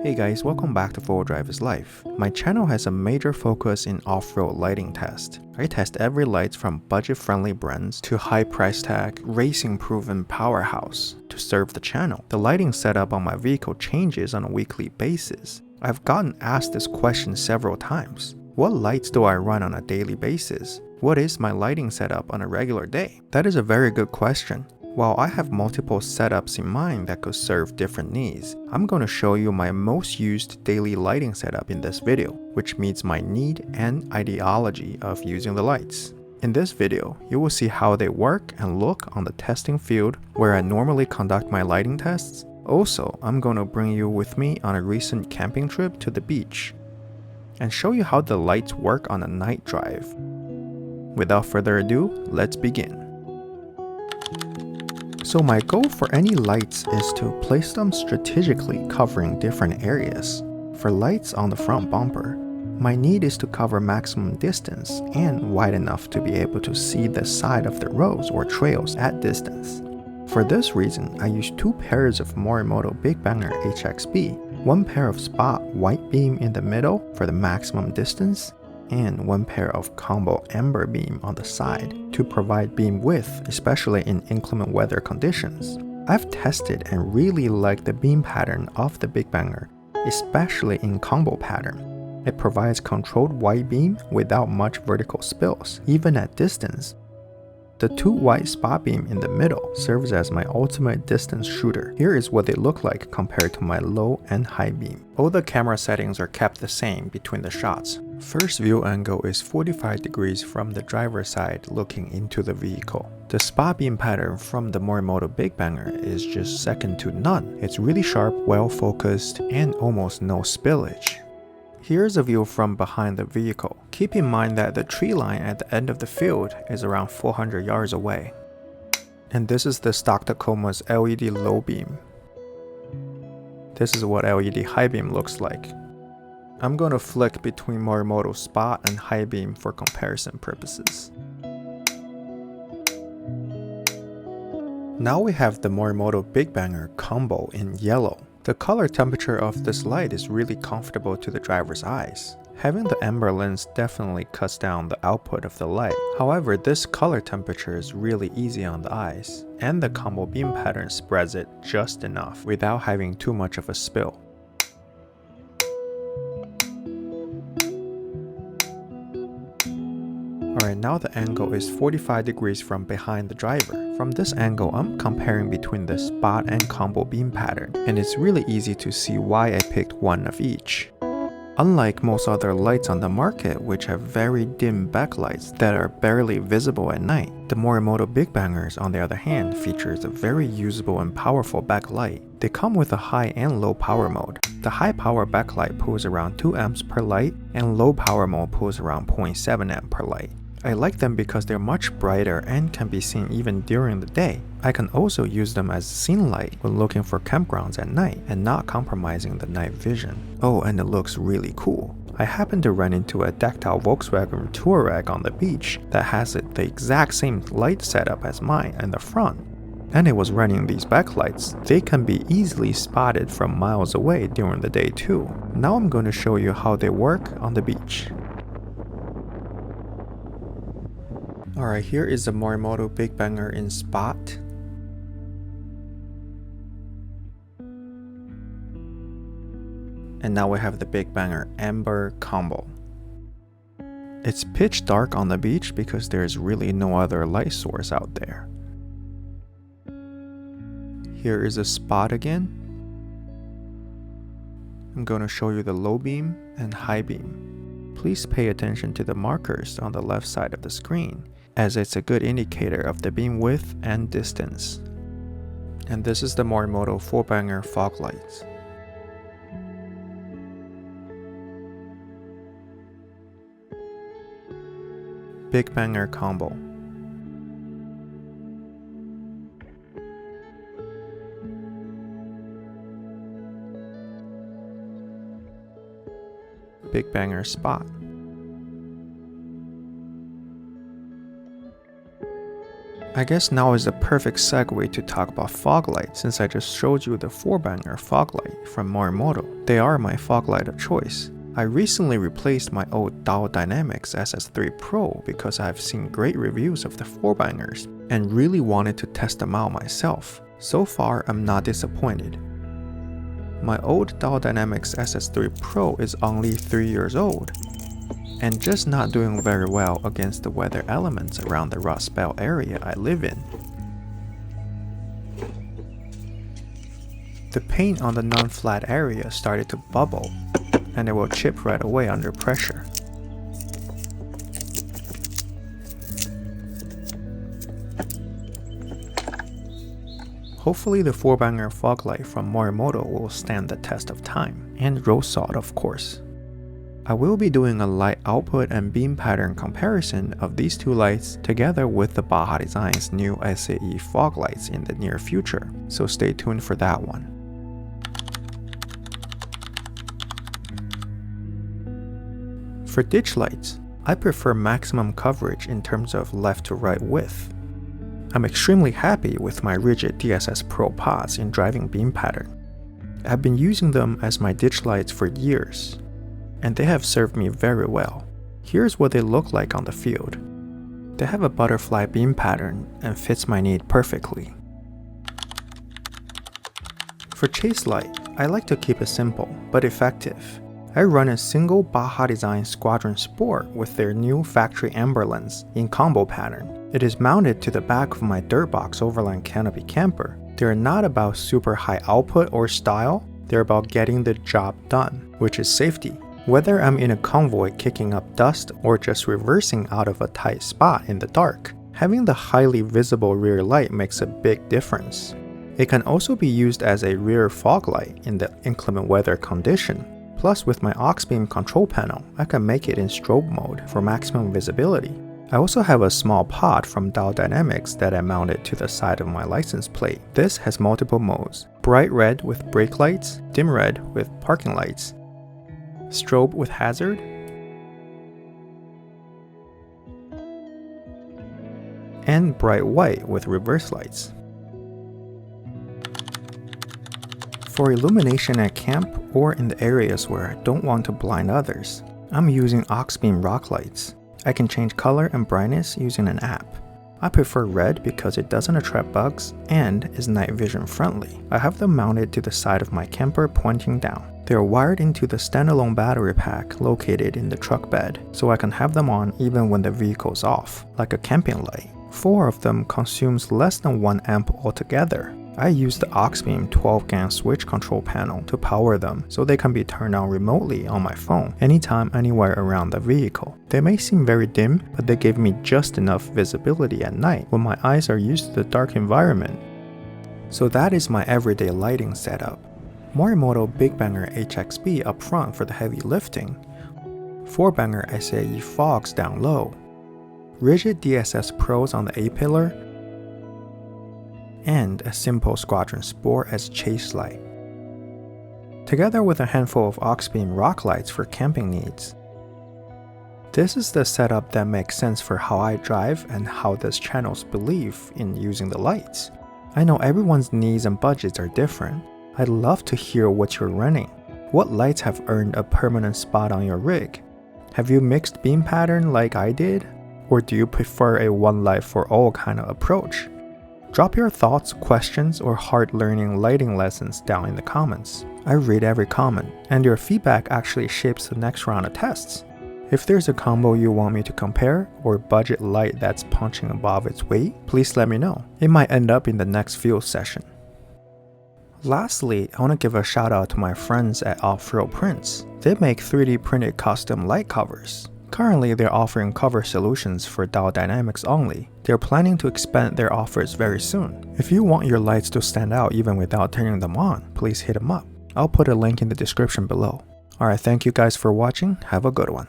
Hey guys, welcome back to Full Driver's Life. My channel has a major focus in off-road lighting test. I test every light from budget-friendly brands to high price tag, racing-proven powerhouse to serve the channel. The lighting setup on my vehicle changes on a weekly basis. I've gotten asked this question several times. What lights do I run on a daily basis? What is my lighting setup on a regular day? That is a very good question. While I have multiple setups in mind that could serve different needs, I'm going to show you my most used daily lighting setup in this video, which meets my need and ideology of using the lights. In this video, you will see how they work and look on the testing field where I normally conduct my lighting tests. Also, I'm going to bring you with me on a recent camping trip to the beach and show you how the lights work on a night drive. Without further ado, let's begin. So my goal for any lights is to place them strategically covering different areas. For lights on the front bumper, my need is to cover maximum distance and wide enough to be able to see the side of the roads or trails at distance. For this reason, I use two pairs of Morimoto BigBanger HXB, one pair of spot white beam in the middle for the maximum distance, and one pair of combo amber beam on the side to provide beam width, especially in inclement weather conditions. I've tested and really like the beam pattern of the BigBanger, especially in combo pattern. It provides controlled white beam without much vertical spills, even at distance. The two white spot beam in the middle serves as my ultimate distance shooter. Here is what they look like compared to my low and high beam. All the camera settings are kept the same between the shots. First view angle is 45 degrees from the driver's side looking into the vehicle. The spot beam pattern from the Morimoto BigBanger is just second to none. It's really sharp, well focused, and almost no spillage. Here's a view from behind the vehicle. Keep in mind that the tree line at the end of the field is around 400 yards away. And this is the stock Tacoma's LED low beam. This is what LED high beam looks like. I'm going to flick between Morimoto spot and high beam for comparison purposes. Now we have the Morimoto BigBanger combo in yellow. The color temperature of this light is really comfortable to the driver's eyes. Having the amber lens definitely cuts down the output of the light. However, this color temperature is really easy on the eyes, and the combo beam pattern spreads it just enough without having too much of a spill. Alright, now the angle is 45 degrees from behind the driver. From this angle, I'm comparing between the spot and combo beam pattern, and it's really easy to see why I picked one of each. Unlike most other lights on the market, which have very dim backlights that are barely visible at night, the Morimoto BigBangers, on the other hand, features a very usable and powerful backlight. They come with a high and low power mode. The high power backlight pulls around 2 amps per light, and low power mode pulls around 0.7 amp per light. I like them because they're much brighter and can be seen even during the day. I can also use them as scene light when looking for campgrounds at night and not compromising the night vision. Oh, and it looks really cool. I happened to run into a decked out Volkswagen Touareg on the beach that has the exact same light setup as mine in the front. And it was running these backlights. They can be easily spotted from miles away during the day too. Now I'm going to show you how they work on the beach. Alright, here is the Morimoto BigBanger in spot. And now we have the BigBanger Amber combo. It's pitch dark on the beach because there's really no other light source out there. Here is a spot again. I'm going to show you the low beam and high beam. Please pay attention to the markers on the left side of the screen, as it's a good indicator of the beam width and distance. And this is the Morimoto 4-banger fog lights. BigBanger combo. BigBanger spot. I guess now is the perfect segue to talk about fog lights since I just showed you the 4-banger fog light from Morimoto. They are my fog light of choice. I recently replaced my old Diode Dynamics SS3 Pro because I've seen great reviews of the 4-bangers and really wanted to test them out myself. So far, I'm not disappointed. My old Diode Dynamics SS3 Pro is only 3 years old and just not doing very well against the weather elements around the Rust Belt area I live in. The paint on the non-flat area started to bubble, and it will chip right away under pressure. Hopefully the 4-banger fog light from Morimoto will stand the test of time, and road salt of course. I will be doing a light output and beam pattern comparison of these two lights together with the Baja Design's new SAE fog lights in the near future, so stay tuned for that one. For ditch lights, I prefer maximum coverage in terms of left to right width. I'm extremely happy with my rigid DSS Pro pods in driving beam pattern. I've been using them as my ditch lights for years, and they have served me very well. Here's what they look like on the field. They have a butterfly beam pattern and fits my need perfectly. For chase light, I like to keep it simple but effective. I run a single Baja Design Squadron Sport with their new factory amber lens in combo pattern. It is mounted to the back of my Dirtbox Overland Canopy camper. They're not about super high output or style, they're about getting the job done, which is safety. Whether I'm in a convoy kicking up dust or just reversing out of a tight spot in the dark, having the highly visible rear light makes a big difference. It can also be used as a rear fog light in the inclement weather condition. Plus with my Auxbeam control panel, I can make it in strobe mode for maximum visibility. I also have a small pod from Diode Dynamics that I mounted to the side of my license plate. This has multiple modes: bright red with brake lights, dim red with parking lights, strobe with hazard, and bright white with reverse lights. For illumination at camp or in the areas where I don't want to blind others, I'm using Auxbeam Rock lights. I can change color and brightness using an app. I prefer red because it doesn't attract bugs and is night vision friendly. I have them mounted to the side of my camper pointing down. They are wired into the standalone battery pack located in the truck bed, so I can have them on even when the vehicle's off, like a camping light. 4 of them consumes less than 1 amp altogether. I use the Auxbeam 12-GAN switch control panel to power them so they can be turned on remotely on my phone anytime anywhere around the vehicle. They may seem very dim, but they give me just enough visibility at night when my eyes are used to the dark environment. So that is my everyday lighting setup. Morimoto BigBanger HXB up front for the heavy lifting, 4-banger SAE fogs down low, rigid DSS Pros on the A-pillar, and a simple Squadron Sport as chase light, together with a handful of Auxbeam Rock lights for camping needs. This is the setup that makes sense for how I drive and how this channel's belief in using the lights. I know everyone's needs and budgets are different. I'd love to hear what you're running. What lights have earned a permanent spot on your rig? Have you mixed beam pattern like I did? Or do you prefer a one light for all kind of approach? Drop your thoughts, questions, or hard learning lighting lessons down in the comments. I read every comment, and your feedback actually shapes the next round of tests. If there's a combo you want me to compare, or budget light that's punching above its weight, please let me know. It might end up in the next field session. Lastly, I want to give a shout out to my friends at Offroad Prints. They make 3D printed custom light covers. Currently, they're offering cover solutions for Diode Dynamics only. They're planning to expand their offers very soon. If you want your lights to stand out even without turning them on, please hit them up. I'll put a link in the description below. Alright, thank you guys for watching. Have a good one.